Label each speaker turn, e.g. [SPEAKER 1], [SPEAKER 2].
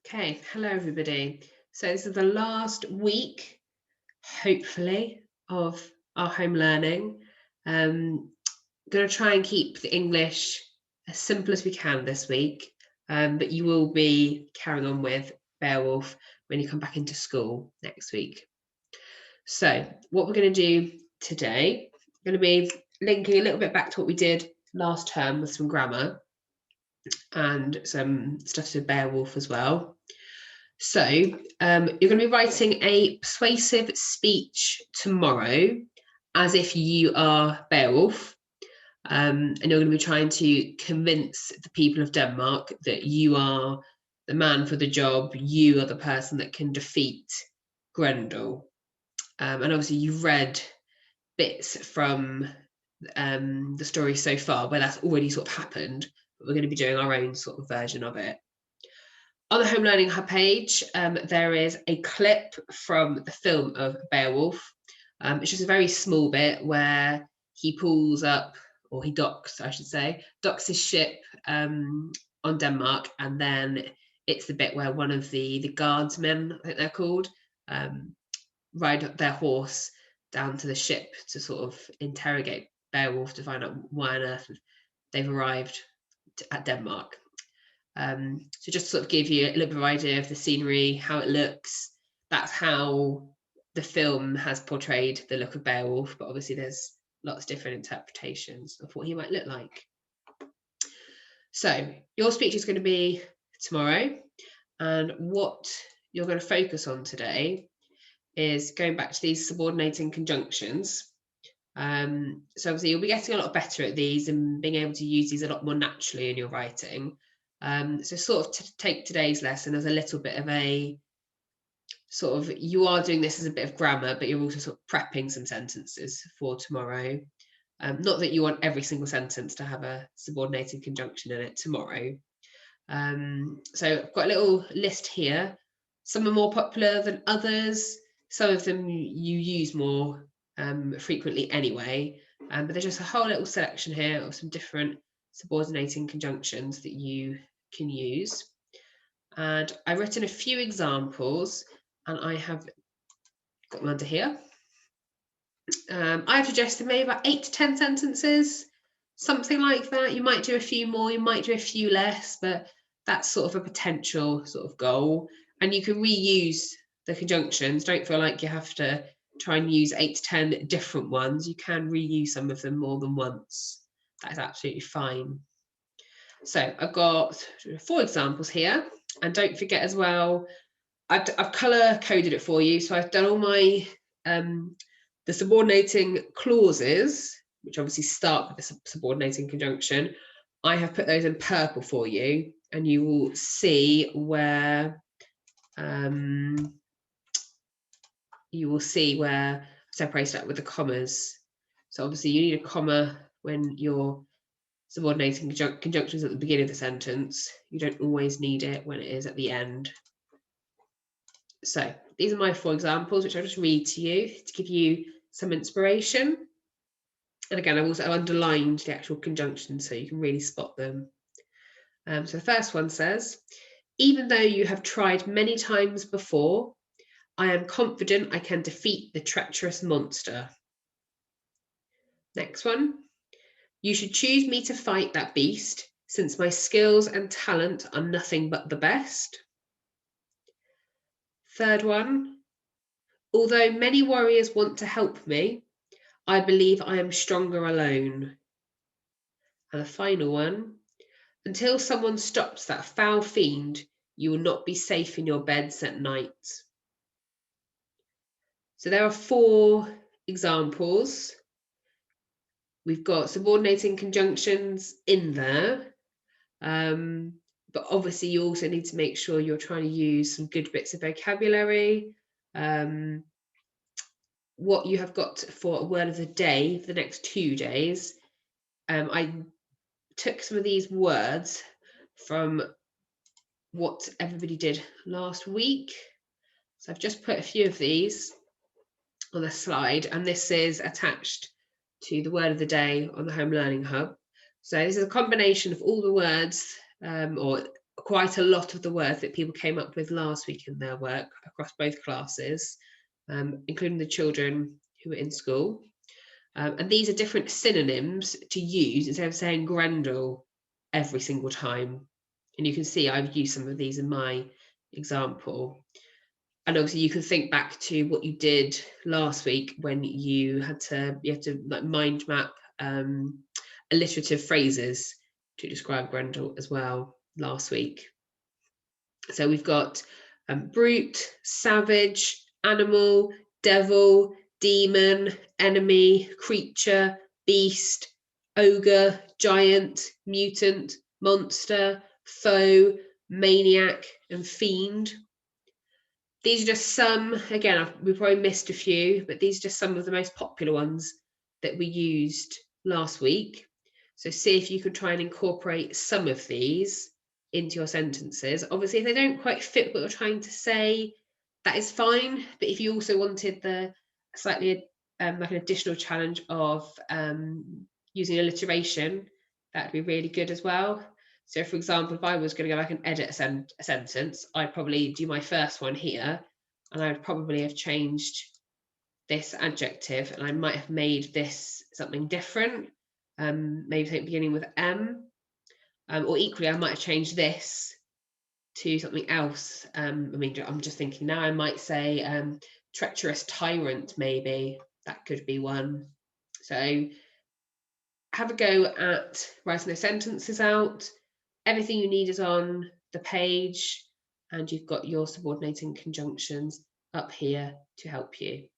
[SPEAKER 1] Okay, hello everybody. So this is the last week, hopefully, of our home learning. Going to try and keep the English as simple as we can this week, but you will be carrying on with Beowulf when you come back into school next week. So what we're going to do today, going to be linking a little bit back to what we did last term with some grammar and some stuff to Beowulf as well. So you're going to be writing a persuasive speech tomorrow as if you are Beowulf. And you're going to be trying to convince the people of Denmark that you are the man for the job, you are the person that can defeat Grendel. And obviously you've read bits from the story so far where that's already sort of happened, but we're going to be doing our own sort of version of it. On the Home Learning Hub page, there is a clip from the film of Beowulf. It's just a very small bit where he pulls up, or he docks, I should say, docks his ship on Denmark, and then it's the bit where one of the guardsmen, I think they're called, ride their horse down to the ship to sort of interrogate Beowulf to find out why on earth they've arrived at Denmark. So just to sort of give you a little bit of idea of the scenery, how it looks. That's how the film has portrayed the look of Beowulf, but obviously there's lots of different interpretations of what he might look like. So your speech is going to be tomorrow, and what you're going to focus on today is going back to these subordinating conjunctions. So obviously you'll be getting a lot better at these and being able to use these a lot more naturally in your writing. So sort of to take today's lesson as a little bit of a sort of, you are doing this as a bit of grammar, but you're also sort of prepping some sentences for tomorrow. Not that you want every single sentence to have a subordinating conjunction in it tomorrow. So I've got a little list here. Some are more popular than others. Some of them you use more frequently anyway. But there's just a whole little selection here of some different subordinating conjunctions that you can use. And I've written a few examples, and I have got them under here. I've suggested maybe about 8 to 10 sentences, something like that. You might do a few more, you might do a few less, but that's sort of a potential sort of goal. And you can reuse the conjunctions. Don't feel like you have to try and use 8 to 10 different ones. You can reuse some of them more than once. That is absolutely fine. So I've got 4 examples here. And don't forget as well, I've color coded it for you. So I've done all my the subordinating clauses, which obviously start with the subordinating conjunction. I have put those in purple for you, and you will see where separated out with the commas. So obviously you need a comma when you're subordinating conjunctions at the beginning of the sentence. You don't always need it when it is at the end. So these are my 4 examples, which I'll just read to you to give you some inspiration. And again, I've also underlined the actual conjunctions so you can really spot them. So the first one says, even though you have tried many times before, I am confident I can defeat the treacherous monster. Next one, you should choose me to fight that beast, since my skills and talent are nothing but the best. Third one, although many warriors want to help me, I believe I am stronger alone. And the final one, until someone stops that foul fiend, you will not be safe in your beds at night. So there are 4 examples. We've got subordinating conjunctions in there. But obviously you also need to make sure you're trying to use some good bits of vocabulary. What you have got for a word of the day for the next 2 days, I took some of these words from what everybody did last week. So I've just put a few of these on the slide, and this is attached to the word of the day on the Home Learning Hub. So this is a combination of all the words or quite a lot of the words that people came up with last week in their work across both classes, including the children who were in school. And these are different synonyms to use instead of saying Grendel every single time. And you can see I've used some of these in my example. And obviously you can think back to what you did last week when you had to like mind map alliterative phrases to describe Grendel as well last week. So we've got brute, savage, animal, devil, demon, enemy, creature, beast, ogre, giant, mutant, monster, foe, maniac, and fiend. These are just some, again, we probably missed a few, but these are just some of the most popular ones that we used last week. So see if you could try and incorporate some of these into your sentences. Obviously, if they don't quite fit what you're trying to say, that is fine. But if you also wanted the slightly like an additional challenge of using alliteration, that'd be really good as well. So for example, if I was going to go back and edit a sentence, I'd probably do my first one here, and I would probably have changed this adjective, and I might have made this something different, maybe something beginning with M, or equally I might have changed this to something else. I mean, I'm just thinking now, I might say treacherous tyrant, maybe. That could be one. So have a go at writing the sentences out. Everything you need is on the page, and you've got your subordinating conjunctions up here to help you.